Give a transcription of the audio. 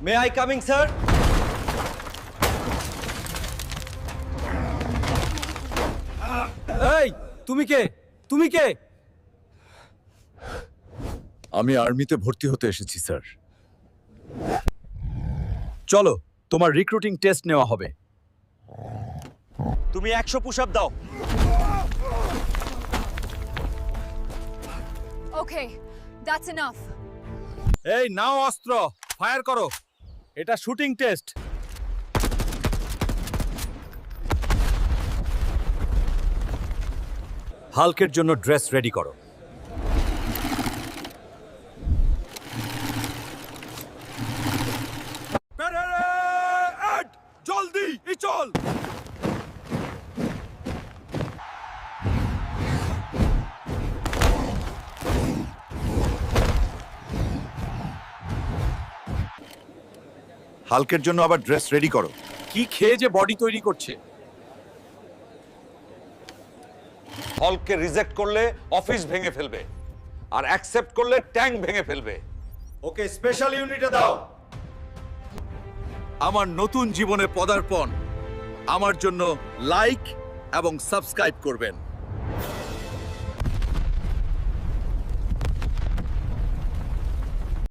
May I coming sir? এই তুমি কে? তুমি কে? আমি আর্মিতে ভর্তি হতে এসেছি স্যার। চলো তোমার রিক্রুটিং টেস্ট নেওয়া হবে। তুমি 100 পুশ আপ দাও। Okay, that's enough. এই নাও অস্ত্র, ফায়ার করো। এটা শুটিং টেস্ট। হাল্কের জন্য ড্রেস রেডি করো। জলদি চল। হাল্কের জন্য আবার ড্রেস রেডি করো। কি খেয়ে যে বডি তৈরি করছে? হলকে রিজেক্ট করলে অফিস ভেঙে ফেলবে, আর অ্যাকসেপ্ট করলে ট্যাঙ্ক ভেঙে ফেলবে। ওকে, স্পেশাল ইউনিটে দাও। আমার নতুন জীবনে পদার্পণ। আমার জন্য লাইক এবং সাবস্ক্রাইব করবেন।